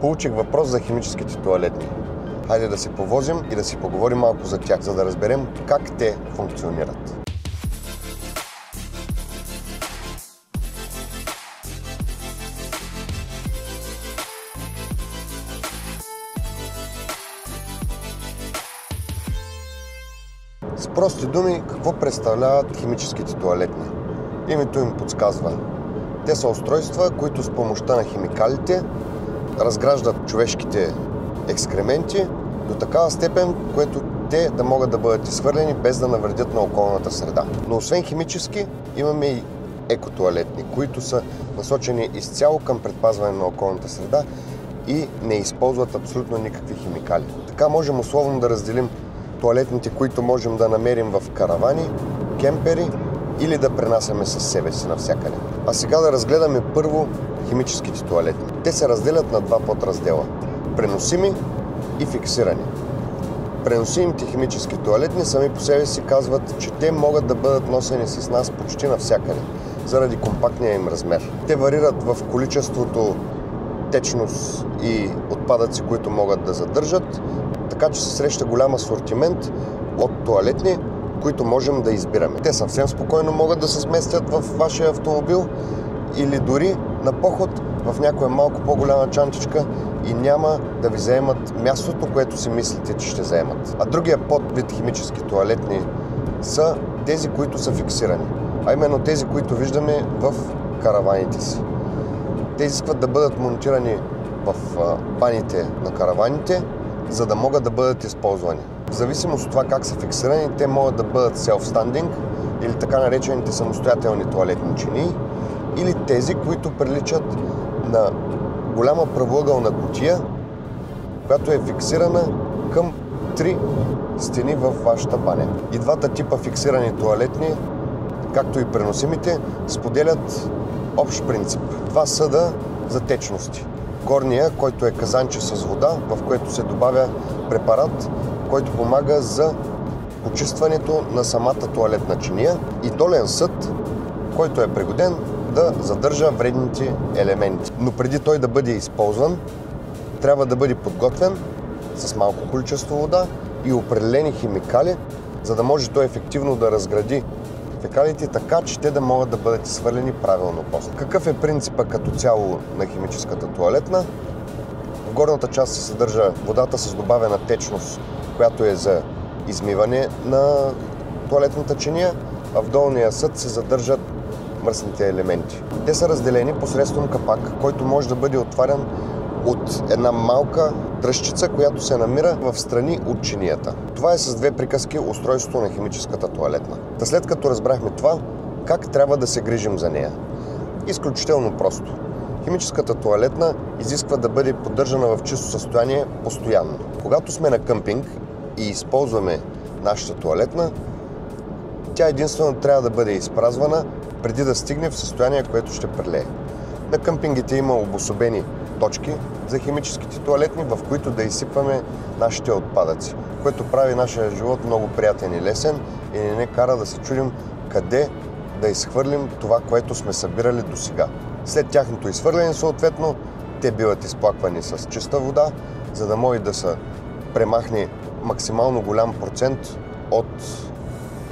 Получих въпрос за химическите тоалетни. Хайде да се повозим и да си поговорим малко за тях, за да разберем как те функционират. С прости думи, какво представляват химическите тоалетни? Името им подсказва. Те са устройства, които с помощта на химикалите разграждат човешките екскременти до такава степен, което те да могат да бъдат изхвърлени без да навредят на околната среда. Но освен химически, имаме и екотоалетни, които са насочени изцяло към предпазване на околната среда и не използват абсолютно никакви химикали. Така можем условно да разделим тоалетните, които можем да намерим в каравани, кемпери или да пренасяме със себе си навсякъде. А сега да разгледаме първо химическите тоалетни. Те се разделят на два подраздела – преносими и фиксирани. Преносимите химически тоалетни сами по себе си казват, че те могат да бъдат носени с нас почти навсякъде, заради компактния им размер. Те варират в количеството течност и отпадъци, които могат да задържат, така че се среща голям асортимент от тоалетни, които можем да избираме. Те съвсем спокойно могат да се сместят в вашия автомобил или дори на поход в някоя малко по-голяма чантичка и няма да ви заемат мястото, което си мислите, че ще заемат. А другия подвид химически тоалетни са тези, които са фиксирани, а именно тези, които виждаме в караваните си. Те изискват да бъдат монтирани в баните на караваните, за да могат да бъдат използвани. В зависимост от това как са фиксирани, те могат да бъдат self-standing или така наречените самостоятелни тоалетни чинии, или тези, които приличат на голяма правоъгълна кутия, която е фиксирана към 3 стени във вашата баня. И двата типа фиксирани тоалетни, както и преносимите, споделят общ принцип. Два съда за течности. Горния, който е казанче с вода, в което се добавя препарат, който помага за почистването на самата тоалетна чиния, и долен съд, който е пригоден да задържа вредните елементи. Но преди той да бъде използван, трябва да бъде подготвен с малко количество вода и определени химикали, за да може той ефективно да разгради фекалите, така че те да могат да бъдат изхвърлени правилно после. Какъв е принципът като цяло на химическата тоалетна? В горната част се съдържа водата с добавена течност, която е за измиване на тоалетната чиния, а в долния съд се задържат мръсните елементи. Те са разделени посредством капак, който може да бъде отварян от една малка дръжчица, която се намира в страни от чинията. Това е с две приказки устройството на химическата тоалетна. След като разбрахме това, как трябва да се грижим за нея? Изключително просто. Химическата тоалетна изисква да бъде поддържана в чисто състояние постоянно. Когато сме на къмпинг и използваме нашата тоалетна, тя единствено трябва да бъде изпразвана преди да стигне в състояние, което ще прелее. На къмпингите има обособени точки за химическите тоалетни, в които да изсипваме нашите отпадъци, което прави нашия живот много приятен и лесен и не кара да се чудим къде да изхвърлим това, което сме събирали досега. След тяхното изхвърляне, съответно, те биват изплаквани с чиста вода, за да може да се премахне максимално голям процент от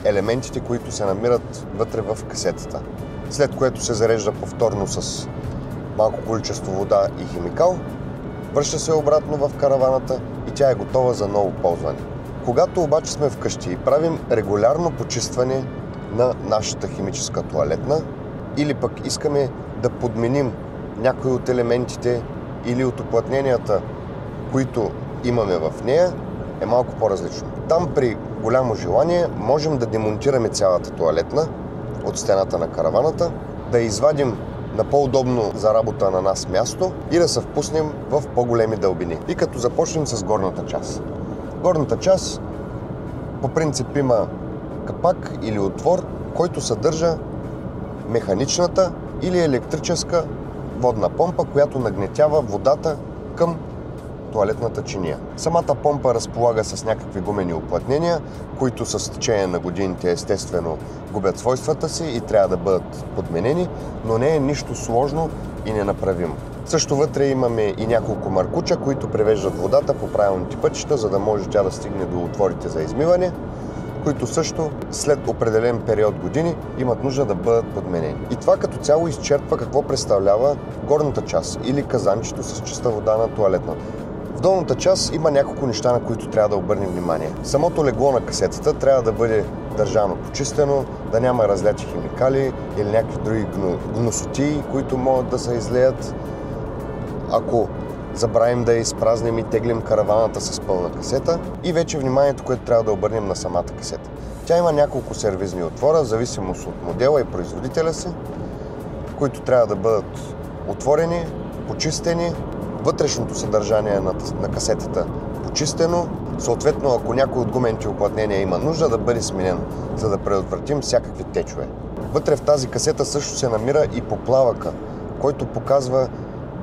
елементите, които се намират вътре в касетата. След което се зарежда повторно с малко количество вода и химикал, връща се обратно в караваната и тя е готова за ново ползване. Когато обаче сме вкъщи и правим регулярно почистване на нашата химическа тоалетна или пък искаме да подменим някои от елементите или от уплътненията, които имаме в нея, е малко по-различно. Там при голямо желание можем да демонтираме цялата тоалетна от стената на караваната, да я извадим на по-удобно за работа на нас място и да се впуснем в по-големи дълбини. И като започнем с горната част. Горната част по принцип има капак или отвор, който съдържа механичната или електрическа водна помпа, която нагнетява водата към тоалетната чиния. Самата помпа разполага с някакви гумени уплътнения, които с течение на годините естествено губят свойствата си и трябва да бъдат подменени, но не е нищо сложно и ненаправимо. Също вътре имаме и няколко маркуча, които превеждат водата по правилните пътища, за да може тя да стигне до отворите за измиване, които също след определен период години имат нужда да бъдат подменени. И това като цяло изчерпва какво представлява горната част или казанчето с чиста вода на тоалетната. В долната част има няколко неща, на които трябва да обърнем внимание. Самото легло на касетата трябва да бъде държано почистено, да няма разляти химикали или някакви други гносотии, които могат да се излеят. Ако забравим да я изпразним и теглим караваната с пълна касета, и вече вниманието, което трябва да обърнем на самата касета. Тя има няколко сервизни отвора, в зависимост от модела и производителя си, които трябва да бъдат отворени, почистени, вътрешното съдържание на касетата почистено, съответно ако някой от гумените уплътнения има нужда да бъде сменено, за да предотвратим всякакви течове. Вътре в тази касета също се намира и поплавъка, който показва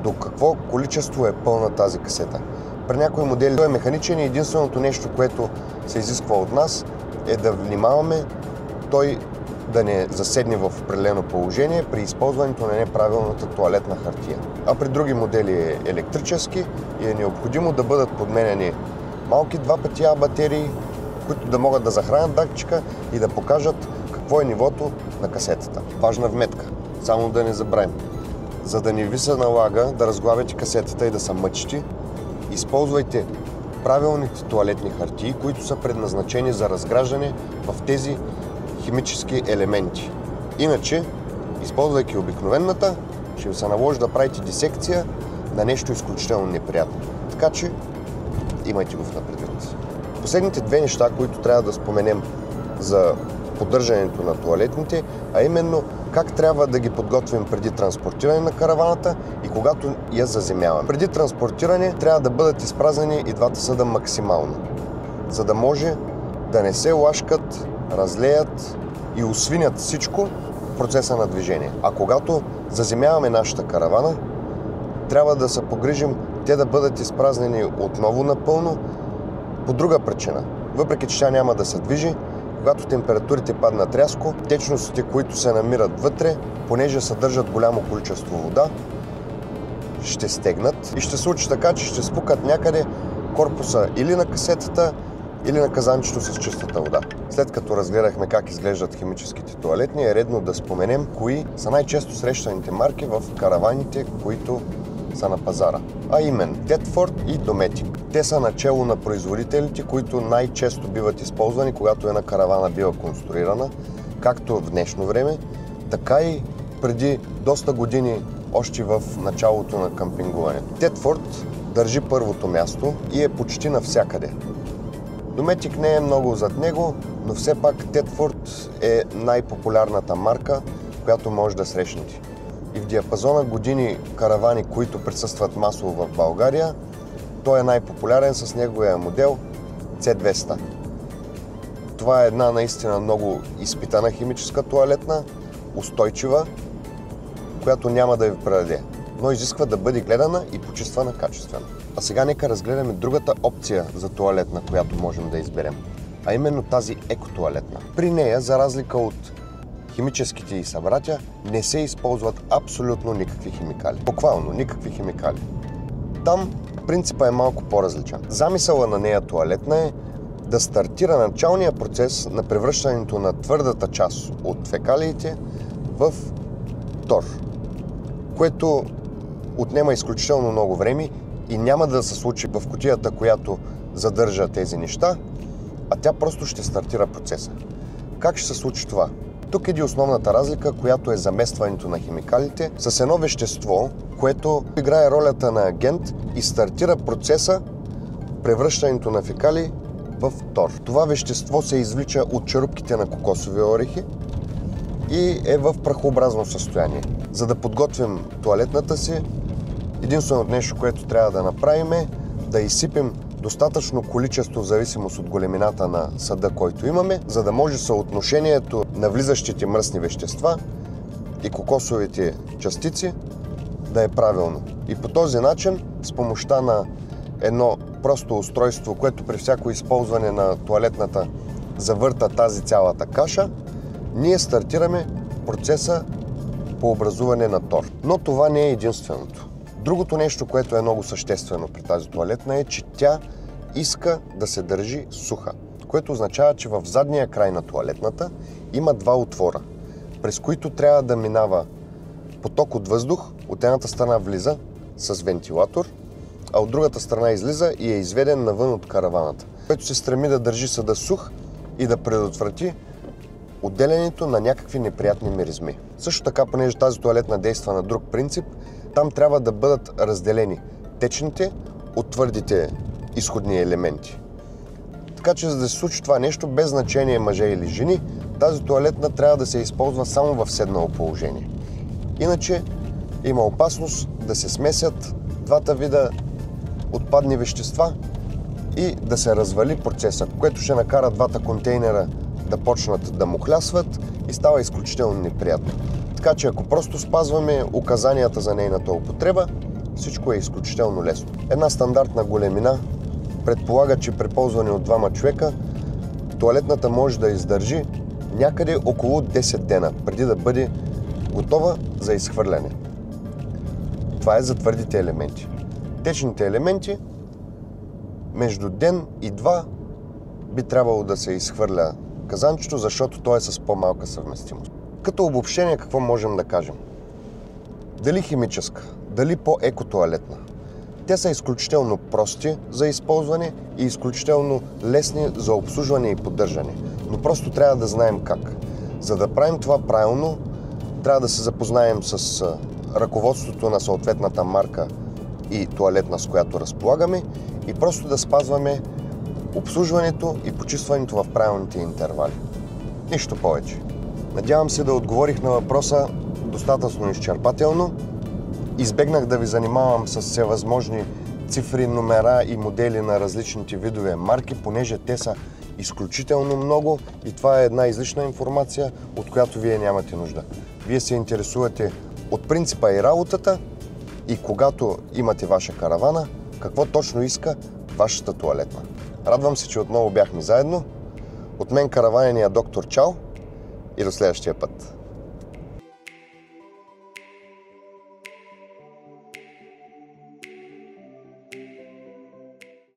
до какво количество е пълна тази касета. При някои модели той е механичен и единственото нещо, което се изисква от нас е да внимаваме той да не заседне в определено положение при използването на неправилната тоалетна хартия. А при други модели е електрически и е необходимо да бъдат подменени малки 2 пътия батерии, които да могат да захранят датчика и да покажат какво е нивото на касетата. Важна вметка, само да не забравим. За да не ви се налага да разглавяте касетата и да се мъчите, използвайте правилните тоалетни хартии, които са предназначени за разграждане в тези химически елементи. Иначе, използвайки обикновената, ще ви се наложи да правите дисекция на нещо изключително неприятно. Така че, имайте го в предвид. Последните две неща, които трябва да споменем за поддържането на тоалетните, а именно как трябва да ги подготвим преди транспортиране на караваната и когато я заземяваме. Преди транспортиране трябва да бъдат изпразнени и двата съда максимално, за да може да не се лашкат, разлеят и освинят всичко в процеса на движение. А когато заземяваме нашата каравана, трябва да се погрижим те да бъдат изпразнени отново напълно по друга причина. Въпреки че тя няма да се движи, когато температурите паднат рязко, течностите, които се намират вътре, понеже съдържат голямо количество вода, ще стегнат и ще случи така, че ще спукат някъде корпуса или на касетата, или на казанчето с чистата вода. След като разгледахме как изглеждат химическите тоалетни, е редно да споменем кои са най-често срещаните марки в караваните, които са на пазара. А именно Тетфорд и Дометик. Те са начело на производителите, които най-често биват използвани, когато една каравана бива конструирана, както в днешно време, така и преди доста години, още в началото на къмпингуването. Тетфорд държи първото място и е почти навсякъде. Дометик не е много зад него, но все пак Тетфорд е най-популярната марка, която може да срещнете. И в диапазона години каравани, които присъстват масово в България, той е най-популярен с неговия модел C200. Това е една наистина много изпитана химическа тоалетна, устойчива, която няма да ви предаде, но изисква да бъде гледана и почиствана качествено. А сега нека разгледаме другата опция за тоалетна, която можем да изберем, а именно тази екотоалетна. При нея, за разлика от химическите ѝ събратя, не се използват абсолютно никакви химикали. Буквално никакви химикали. Там принципът е малко по-различен. Замисъла на нея тоалетна е да стартира началния процес на превръщането на твърдата част от фекалиите в тор, което отнема изключително много време и няма да се случи в кутията, която задържа тези неща, а тя просто ще стартира процеса. Как ще се случи това? Тук иде основната разлика, която е заместването на химикалите с едно вещество, което играе ролята на агент и стартира процеса превръщането на фекали в тор. Това вещество се извлича от черупките на кокосови орехи и е в прахообразно състояние. За да подготвим тоалетната си, единственото нещо, което трябва да направим е да изсипем достатъчно количество в зависимост от големината на съда, който имаме, за да може съотношението на влизащите мръсни вещества и кокосовите частици да е правилно. И по този начин, с помощта на едно просто устройство, което при всяко използване на тоалетната завърта тази цялата каша, ние стартираме процеса по образуване на тор. Но това не е единственото. Другото нещо, което е много съществено при тази тоалетна е, че тя иска да се държи суха, което означава, че в задния край на тоалетната има два отвора, през които трябва да минава поток от въздух. От едната страна влиза с вентилатор, а от другата страна излиза и е изведен навън от караваната, което се стреми да държи съда сух и да предотврати отделянето на някакви неприятни миризми. Също така, понеже тази тоалетна действа на друг принцип, там трябва да бъдат разделени течните от твърдите изходни елементи. Така че, за да се случи това нещо, без значение мъже или жени, тази тоалетна трябва да се използва само в седнало положение. Иначе има опасност да се смесят двата вида отпадни вещества и да се развали процеса, което ще накара двата контейнера да почнат да мухлясват и става изключително неприятно. Така че, ако просто спазваме указанията за нейната употреба, всичко е изключително лесно. Една стандартна големина предполага, че при ползване от двама човека тоалетната може да издържи някъде около 10 дена, преди да бъде готова за изхвърляне. Това е за твърдите елементи. Течните елементи между ден и два би трябвало да се изхвърля казанчето, защото то е с по-малка съвместимост. Като обобщение, какво можем да кажем? Дали химическа, дали по-екотоалетна? Те са изключително прости за използване и изключително лесни за обслужване и поддържане. Но просто трябва да знаем как. За да правим това правилно, трябва да се запознаем с ръководството на съответната марка и тоалетна, с която разполагаме, и просто да спазваме обслужването и почистването в правилните интервали. Нищо повече. Надявам се да отговорих на въпроса достатъчно изчерпателно. Избегнах да ви занимавам с всевъзможни цифри, номера и модели на различните видове марки, понеже те са изключително много и това е една излишна информация, от която вие нямате нужда. Вие се интересувате от принципа и работата и когато имате ваша каравана, какво точно иска вашата тоалетна. Радвам се, че отново бяхме заедно. От мен караванения доктор Чао и до следващия път.